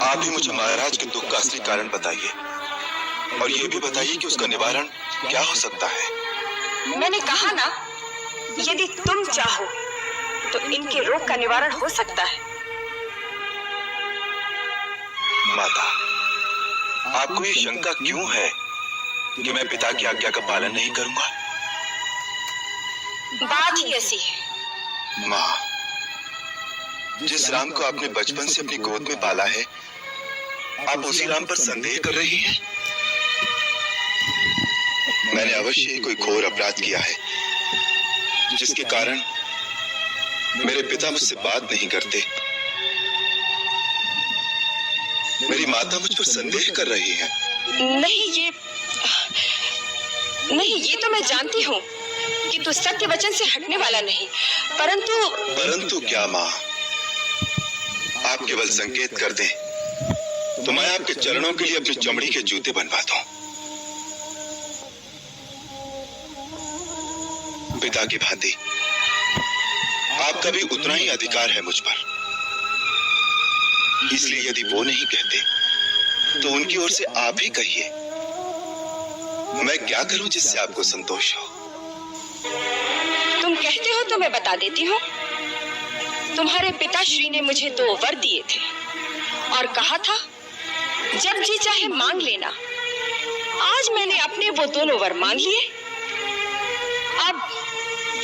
आप ही मुझे महाराज के दुख का असली कारण बताइए, और ये भी बताइए कि उसका निवारण क्या हो सकता है। मैंने कहा ना, यदि तुम चाहो तो इनके रोग का निवारण हो सकता है। माता, आपको ये शंका क्यों है कि मैं पिता की आज्ञा का पालन नहीं करूंगा? बात ही ऐसी है। माँ, जिस राम को आपने बचपन से अपनी गोद में पाला है, आप उसी राम पर संदेह कर रही हैं? मैंने अवश्य ही कोई घोर अपराध किया है, जिसके कारण मेरे पिता मुझसे बात नहीं करते। मेरी माता मुझ पर संदेह कर रही है। नहीं, ये तो मैं जानती हूँ कि तू सत्य वचन से हटने वाला नहीं, परंतु क्या माँ? आप केवल संकेत कर दें तो मैं आपके चरणों के लिए अपनी चमड़ी के जूते बनवाता हूँ। पिता की भांति आपका भी उतना ही अधिकार है मुझ पर, इसलिए यदि वो नहीं कहते तो उनकी ओर से आप ही कहिए। मैं क्या करूं जिससे आपको संतोष हो? तुम कहते हो तो मैं बता देती हूँ। तुम्हारे पिताश्री ने मुझे 2 वर दिए थे और कहा था, जब जी चाहे मांग लेना। आज मैंने अपने वो दोनों वर मांग लिए। अब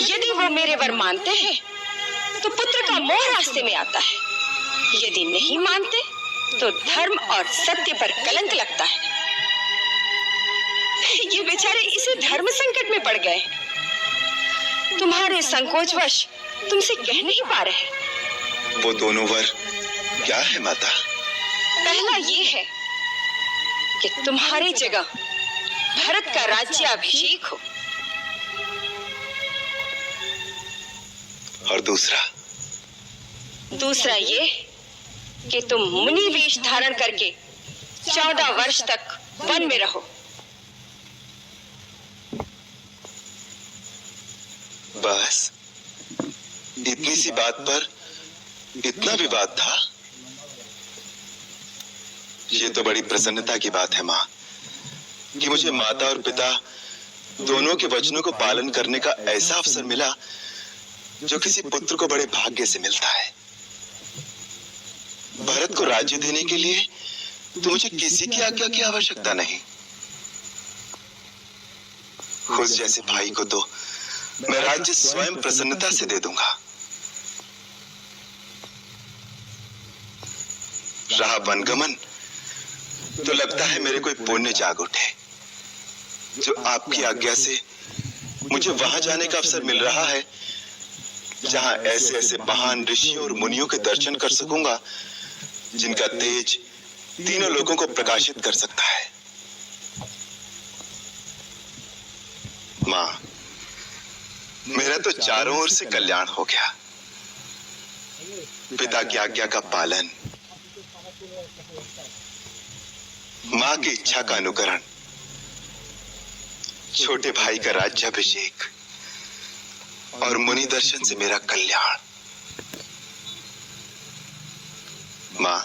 यदि वो मेरे वर मानते हैं तो पुत्र का मोह रास्ते में आता है, यदि नहीं मानते तो धर्म और सत्य पर कलंक लगता है। ये बेचारे इसी धर्म संकट में पड़ गए। तुम्हारे संकोचवश तुमसे कह नहीं पा रहे। वो दोनों वर क्या है माता? पहला ये है कि तुम्हारी जगह भरत का राज्याभिषेक हो, और दूसरा ये कि तुम मुनि वेश धारण करके 14 वर्ष तक वन में रहो। बस इतनी सी बात पर इतना विवाद था? ये तो बड़ी प्रसन्नता की बात है माँ, कि मुझे माता और पिता दोनों के वचनों को पालन करने का ऐसा अवसर मिला जो किसी पुत्र को बड़े भाग्य से मिलता है। भरत को राज्य देने के लिए तो मुझे किसी की आज्ञा की आवश्यकता नहीं। उस जैसे भाई को तो मैं राज्य स्वयं प्रसन्नता से दे दूंगा। रहा वनगमन, तो लगता है मेरे कोई पुण्य जाग उठे, जो आपकी आज्ञा से मुझे वहां जाने का अवसर मिल रहा है, जहां ऐसे ऐसे महान ऋषियों और मुनियों के दर्शन कर सकूंगा, जिनका तेज तीनों लोगों को प्रकाशित कर सकता है। मां, मेरा तो चारों ओर से कल्याण हो गया। पिता की आज्ञा का पालन, मां की इच्छा का अनुकरण, छोटे भाई का राज्याभिषेक और मुनि दर्शन से मेरा कल्याण। मां,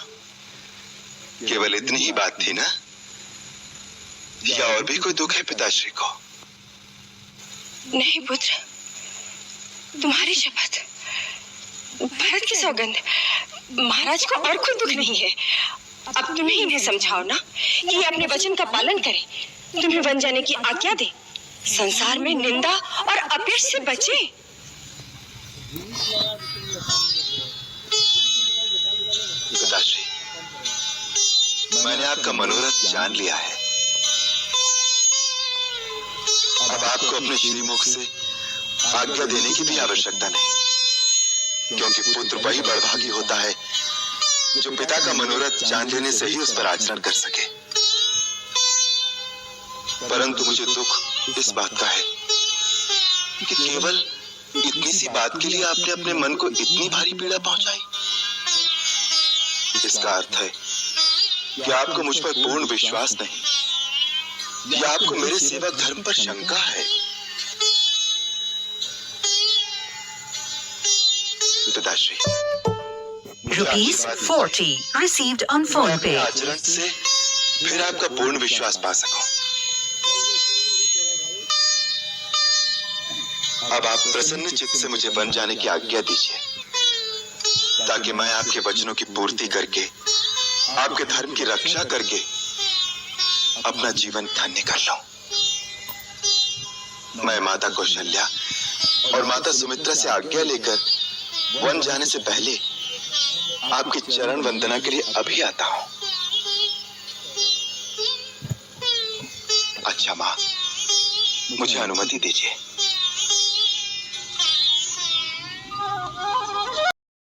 केवल इतनी ही बात थी ना, या और भी कोई दुख है पिताश्री को? नहीं पुत्र, तुम्हारी शपथ, भरत की सौगंध, महाराज को और कोई दुख नहीं है। अब तुम्हें इन्हें समझाओ ना कि ये अपने वचन का पालन करें, तुम्हें वन जाने की आज्ञा दे, संसार में निंदा और अपयश से बचे। पिताश्री, मैंने आपका मनोरथ जान लिया है। अब आपको अपने श्रीमुख से आज्ञा देने की भी आवश्यकता नहीं, क्योंकि पुत्र वही बड़भागी होता है जो पिता का मनोरथ जान लेने से ही उस पर आचरण कर सके। परंतु मुझे दुख इस बात का है कि केवल इतनी सी बात के लिए आपने अपने मन को इतनी भारी पीड़ा पहुंचाई। इसका अर्थ है कि आपको मुझ पर पूर्ण विश्वास नहीं, या आपको मेरे सेवक धर्म पर शंका है। पिताश्री, ₹40 received on मैं phone अपने pay. आचरण से फिर आपका पूर्ण विश्वास पा सकूं। अब आप प्रसन्न चित्त से मुझे बन जाने की आज्ञा दीजिए, ताकि मैं आपके वचनों की पूर्ति करके, आपके धर्म की रक्षा करके अपना जीवन धन्य कर लूं। मैं माता कौशल्या और माता सुमित्रा से आज्ञा लेकर वन जाने से पहले आपकी चरण वंदना के लिए अभी आता हूं। अच्छा मां, मुझे अनुमति दीजिए।